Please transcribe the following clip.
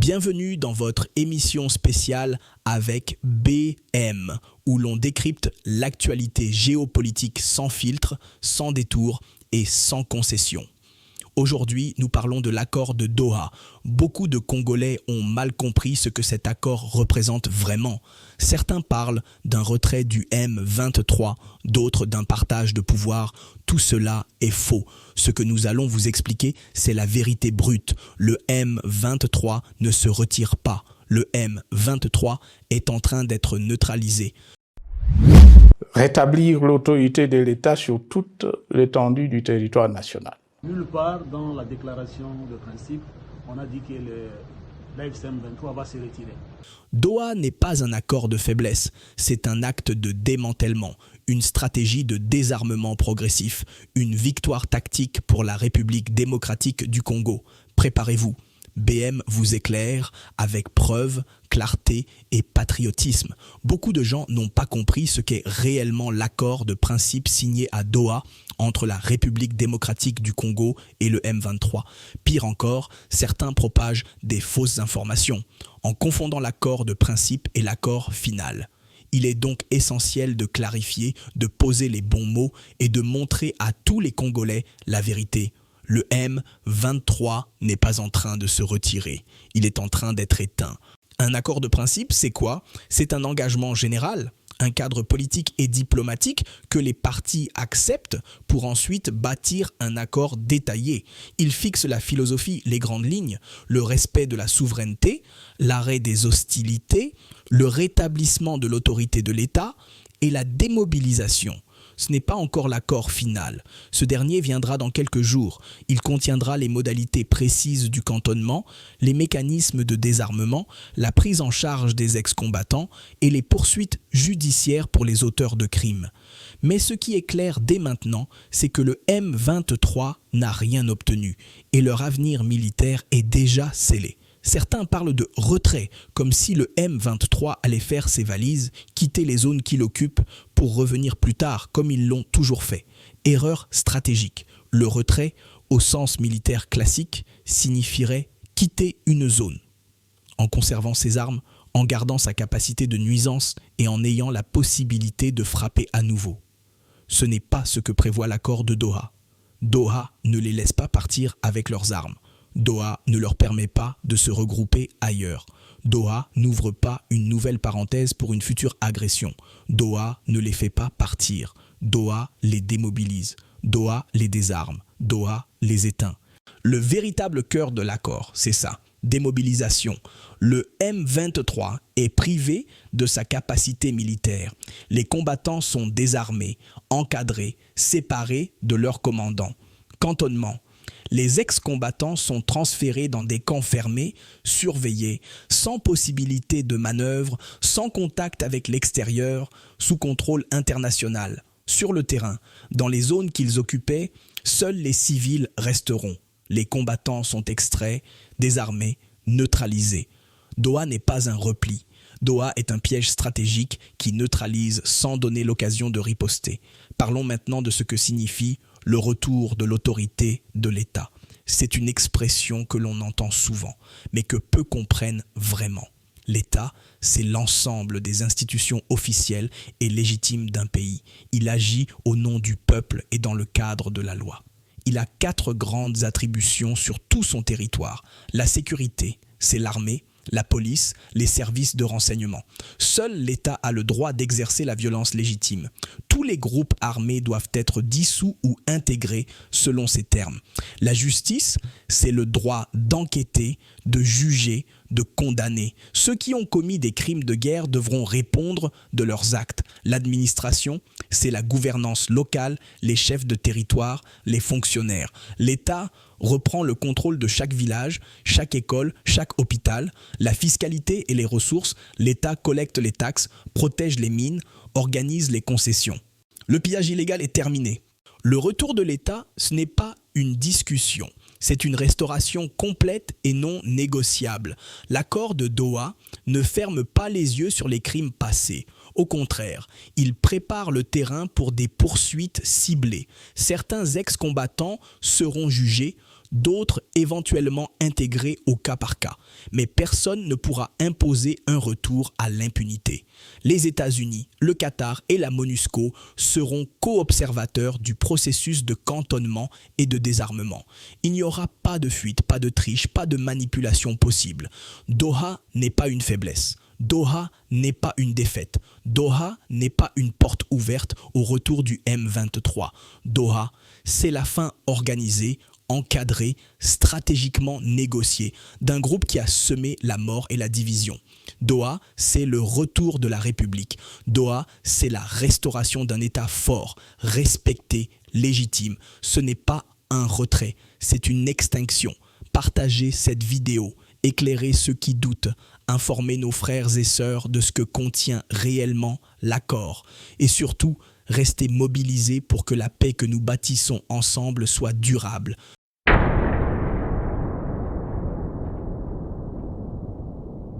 Bienvenue dans votre émission spéciale avec BM, où l'on décrypte l'actualité géopolitique sans filtre, sans détour et sans concession. Aujourd'hui, nous parlons de l'accord de Doha. Beaucoup de Congolais ont mal compris ce que cet accord représente vraiment. Certains parlent d'un retrait du M23, d'autres d'un partage de pouvoir. Tout cela est faux. Ce que nous allons vous expliquer, c'est la vérité brute. Le M23 ne se retire pas. Le M23 est en train d'être neutralisé. Rétablir l'autorité de l'État sur toute l'étendue du territoire national. Nulle part dans la déclaration de principe, on a dit que l'AFCM 23 va se retirer. Doha n'est pas un accord de faiblesse, c'est un acte de démantèlement, une stratégie de désarmement progressif, une victoire tactique pour la République démocratique du Congo. Préparez-vous. BM vous éclaire avec preuve, clarté et patriotisme. Beaucoup de gens n'ont pas compris ce qu'est réellement l'accord de principe signé à Doha entre la République démocratique du Congo et le M23. Pire encore, certains propagent des fausses informations en confondant l'accord de principe et l'accord final. Il est donc essentiel de clarifier, de poser les bons mots et de montrer à tous les Congolais la vérité. Le M23 n'est pas en train de se retirer, il est en train d'être éteint. Un accord de principe, c'est quoi? C'est un engagement général, un cadre politique et diplomatique que les partis acceptent pour ensuite bâtir un accord détaillé. Il fixe la philosophie, les grandes lignes, le respect de la souveraineté, l'arrêt des hostilités, le rétablissement de l'autorité de l'État et la démobilisation. Ce n'est pas encore l'accord final. Ce dernier viendra dans quelques jours. Il contiendra les modalités précises du cantonnement, les mécanismes de désarmement, la prise en charge des ex-combattants et les poursuites judiciaires pour les auteurs de crimes. Mais ce qui est clair dès maintenant, c'est que le M23 n'a rien obtenu et leur avenir militaire est déjà scellé. Certains parlent de retrait, comme si le M23 allait faire ses valises, quitter les zones qu'il occupe pour revenir plus tard, comme ils l'ont toujours fait. Erreur stratégique. Le retrait, au sens militaire classique, signifierait quitter une zone, en conservant ses armes, en gardant sa capacité de nuisance et en ayant la possibilité de frapper à nouveau. Ce n'est pas ce que prévoit l'accord de Doha. Doha ne les laisse pas partir avec leurs armes. Doha ne leur permet pas de se regrouper ailleurs. Doha n'ouvre pas une nouvelle parenthèse pour une future agression. Doha ne les fait pas partir. Doha les démobilise. Doha les désarme. Doha les éteint. Le véritable cœur de l'accord, c'est ça, démobilisation. Le M23 est privé de sa capacité militaire. Les combattants sont désarmés, encadrés, séparés de leurs commandants. Cantonnement. Les ex-combattants sont transférés dans des camps fermés, surveillés, sans possibilité de manœuvre, sans contact avec l'extérieur, sous contrôle international. Sur le terrain, dans les zones qu'ils occupaient, seuls les civils resteront. Les combattants sont extraits, désarmés, neutralisés. Doha n'est pas un repli. Doha est un piège stratégique qui neutralise sans donner l'occasion de riposter. Parlons maintenant de ce que signifie le retour de l'autorité de l'État. C'est une expression que l'on entend souvent, mais que peu comprennent vraiment. L'État, c'est l'ensemble des institutions officielles et légitimes d'un pays. Il agit au nom du peuple et dans le cadre de la loi. Il a 4 grandes attributions sur tout son territoire. La sécurité, c'est l'armée, la police, les services de renseignement. Seul l'État a le droit d'exercer la violence légitime. Tous les groupes armés doivent être dissous ou intégrés selon ces termes. La justice, c'est le droit d'enquêter, de juger, de condamner. Ceux qui ont commis des crimes de guerre devront répondre de leurs actes. L'administration, c'est la gouvernance locale, les chefs de territoire, les fonctionnaires. L'État reprend le contrôle de chaque village, chaque école, chaque hôpital. La fiscalité et les ressources, l'État collecte les taxes, protège les mines, organise les concessions. Le pillage illégal est terminé. Le retour de l'État, ce n'est pas une discussion. C'est une restauration complète et non négociable. L'accord de Doha ne ferme pas les yeux sur les crimes passés. Au contraire, il prépare le terrain pour des poursuites ciblées. Certains ex-combattants seront jugés, d'autres éventuellement intégrés au cas par cas. Mais personne ne pourra imposer un retour à l'impunité. Les États-Unis, le Qatar et la MONUSCO seront co-observateurs du processus de cantonnement et de désarmement. Il n'y aura pas de fuite, pas de triche, pas de manipulation possible. Doha n'est pas une faiblesse. Doha n'est pas une défaite. Doha n'est pas une porte ouverte au retour du M23. Doha, c'est la fin organisée, encadré, stratégiquement négocié d'un groupe qui a semé la mort et la division. Doha, c'est le retour de la République. Doha, c'est la restauration d'un État fort, respecté, légitime. Ce n'est pas un retrait, c'est une extinction. Partagez cette vidéo, éclairez ceux qui doutent, informez nos frères et sœurs de ce que contient réellement l'accord et surtout, restez mobilisés pour que la paix que nous bâtissons ensemble soit durable,